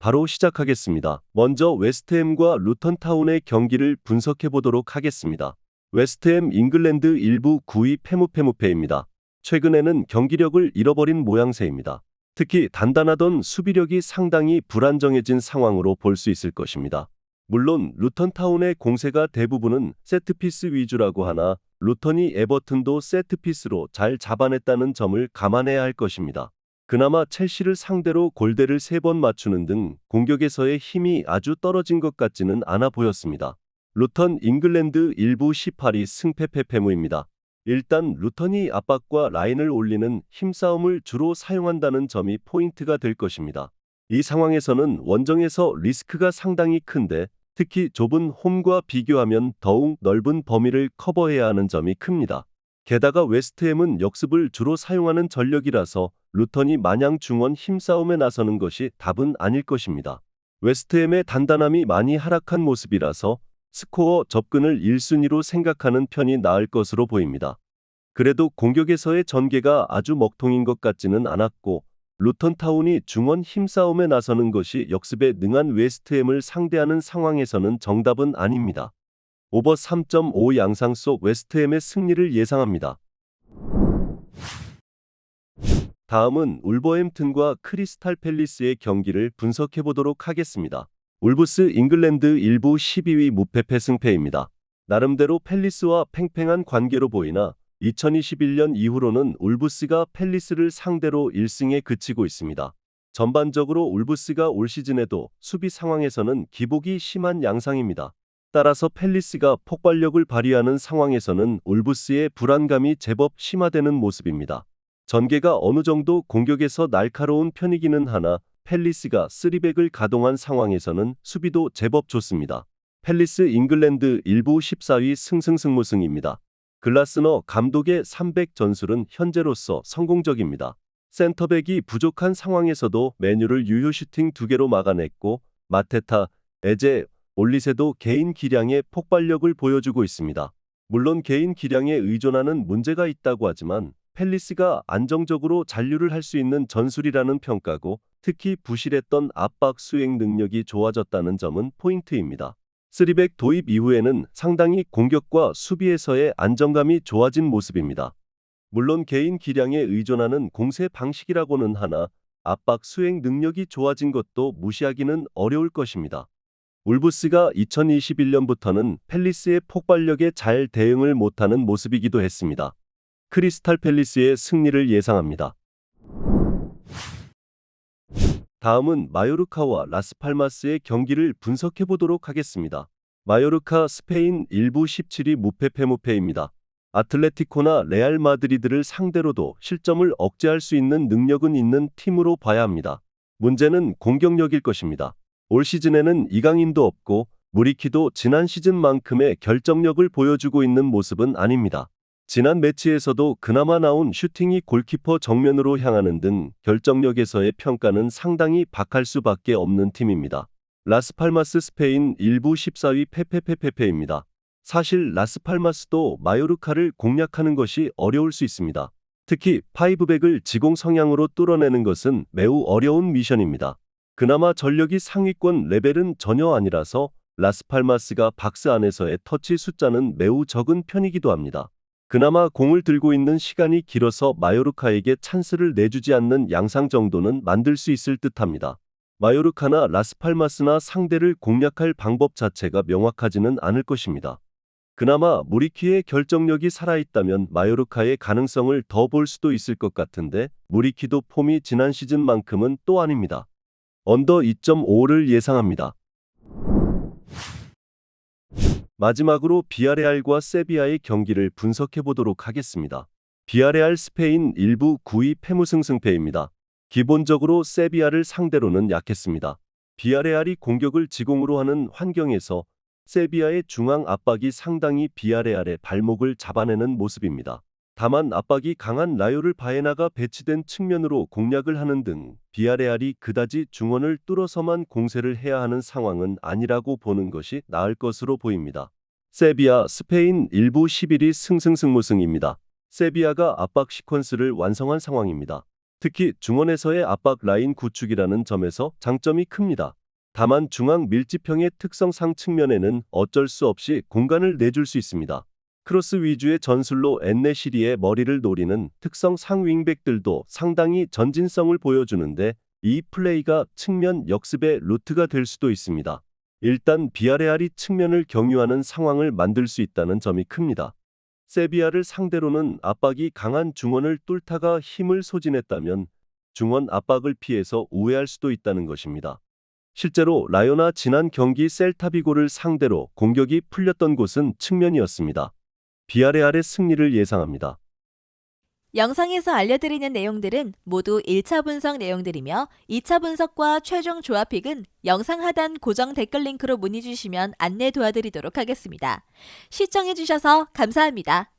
바로 시작하겠습니다. 먼저 웨스트햄과 루턴타운의 경기를 분석해 보도록 하겠습니다. 웨스트햄 잉글랜드 1부 9위 페무페무페입니다. 최근에는 경기력을 잃어버린 모양새입니다. 특히 단단하던 수비력이 상당히 불안정해진 상황으로 볼 수 있을 것입니다. 물론 루턴타운의 공세가 대부분은 세트피스 위주라고 하나 루턴이 에버튼도 세트피스로 잘 잡아냈다는 점을 감안해야 할 것입니다. 그나마 첼시를 상대로 골대를 3번 맞추는 등 공격에서의 힘이 아주 떨어진 것 같지는 않아 보였습니다. 루턴 잉글랜드 1부 18위 승패패패무입니다. 일단 루턴이 압박과 라인을 올리는 힘싸움을 주로 사용한다는 점이 포인트가 될 것입니다. 이 상황에서는 원정에서 리스크가 상당히 큰데 특히 좁은 홈과 비교하면 더욱 넓은 범위를 커버해야 하는 점이 큽니다. 게다가 웨스트햄은 역습을 주로 사용하는 전력이라서 루턴이 마냥 중원 힘싸움에 나서는 것이 답은 아닐 것입니다. 웨스트햄의 단단함이 많이 하락한 모습이라서 스코어 접근을 1순위로 생각하는 편이 나을 것으로 보입니다. 그래도 공격에서의 전개가 아주 먹통인 것 같지는 않았고 루턴타운이 중원 힘싸움에 나서는 것이 역습에 능한 웨스트햄을 상대하는 상황에서는 정답은 아닙니다. 오버 3.5 양상 속 웨스트햄의 승리를 예상합니다. 다음은 울버햄튼과 크리스탈 팰리스의 경기를 분석해 보도록 하겠습니다. 울브스 잉글랜드 1부 12위 무패패 승패입니다. 나름대로 팰리스와 팽팽한 관계로 보이나 2021년 이후로는 울브스가 팰리스를 상대로 1승에 그치고 있습니다. 전반적으로 울브스가 올 시즌에도 수비 상황에서는 기복이 심한 양상입니다. 따라서 팰리스가 폭발력을 발휘하는 상황에서는 울브스의 불안감이 제법 심화되는 모습입니다. 전개가 어느 정도 공격에서 날카로운 편이기는 하나 팰리스가 3백을 가동한 상황에서는 수비도 제법 좋습니다. 팰리스 잉글랜드 1부 14위 승승승무승입니다. 글라스너 감독의 300 전술은 현재로서 성공적입니다. 센터백이 부족한 상황에서도 메뉴를 유효 슈팅 2개로 막아냈고 마테타, 에제, 올리세도 개인 기량의 폭발력을 보여주고 있습니다. 물론 개인 기량에 의존하는 문제가 있다고 하지만 팰리스가 안정적으로 잔류를 할 수 있는 전술이라는 평가고 특히 부실했던 압박 수행 능력이 좋아졌다는 점은 포인트입니다. 3백 도입 이후에는 상당히 공격과 수비에서의 안정감이 좋아진 모습입니다. 물론 개인 기량에 의존하는 공세 방식이라고는 하나 압박 수행 능력이 좋아진 것도 무시하기는 어려울 것입니다. 울브스가 2021년부터는 팰리스의 폭발력에 잘 대응을 못하는 모습이기도 했습니다. 크리스탈 팰리스의 승리를 예상합니다. 다음은 마요르카와 라스팔마스의 경기를 분석해 보도록 하겠습니다. 마요르카 스페인 1부 17위 무패패무패입니다. 아틀레티코나 레알 마드리드를 상대로도 실점을 억제할 수 있는 능력은 있는 팀으로 봐야 합니다. 문제는 공격력일 것입니다. 올 시즌에는 이강인도 없고 무리키도 지난 시즌만큼의 결정력을 보여주고 있는 모습은 아닙니다. 지난 매치에서도 그나마 나온 슈팅이 골키퍼 정면으로 향하는 등 결정력에서의 평가는 상당히 박할 수밖에 없는 팀입니다. 라스팔마스 스페인 1부 14위 페페페페페입니다. 사실 라스팔마스도 마요르카를 공략하는 것이 어려울 수 있습니다. 특히 파이브백을 지공 성향으로 뚫어내는 것은 매우 어려운 미션입니다. 그나마 전력이 상위권 레벨은 전혀 아니라서 라스팔마스가 박스 안에서의 터치 숫자는 매우 적은 편이기도 합니다. 그나마 공을 들고 있는 시간이 길어서 마요르카에게 찬스를 내주지 않는 양상 정도는 만들 수 있을 듯합니다. 마요르카나 라스팔마스나 상대를 공략할 방법 자체가 명확하지는 않을 것입니다. 그나마 무리키의 결정력이 살아있다면 마요르카의 가능성을 더 볼 수도 있을 것 같은데 무리키도 폼이 지난 시즌만큼은 또 아닙니다. 언더 2.5를 예상합니다. 마지막으로 비아레알과 세비야의 경기를 분석해 보도록 하겠습니다. 비아레알 스페인 1부 9위 패무승승패입니다. 기본적으로 세비야를 상대로는 약했습니다. 비아레알이 공격을 지공으로 하는 환경에서 세비야의 중앙 압박이 상당히 비아레알의 발목을 잡아내는 모습입니다. 다만 압박이 강한 라요를 바에나가 배치된 측면으로 공략을 하는 등 비아레알이 그다지 중원을 뚫어서만 공세를 해야 하는 상황은 아니라고 보는 것이 나을 것으로 보입니다. 세비야 스페인 1부 11위 승승승무승입니다. 세비야가 압박 시퀀스를 완성한 상황입니다. 특히 중원에서의 압박 라인 구축이라는 점에서 장점이 큽니다. 다만 중앙 밀집형의 특성상 측면에는 어쩔 수 없이 공간을 내줄 수 있습니다. 크로스 위주의 전술로 엔네시리의 머리를 노리는 특성상 윙백들도 상당히 전진성을 보여주는데 이 플레이가 측면 역습의 루트가 될 수도 있습니다. 일단 비아레알이 측면을 경유하는 상황을 만들 수 있다는 점이 큽니다. 세비야를 상대로는 압박이 강한 중원을 뚫다가 힘을 소진했다면 중원 압박을 피해서 우회할 수도 있다는 것입니다. 실제로 라요나 지난 경기 셀타비고를 상대로 공격이 풀렸던 곳은 측면이었습니다. 비아레알의 승리를 예상합니다. 영상에서 알려드리는 내용들은 모두 1차 분석 내용들이며 2차 분석과 최종 조합픽은 영상 하단 고정 댓글 링크로 문의 주시면 안내 도와드리도록 하겠습니다. 시청해주셔서 감사합니다.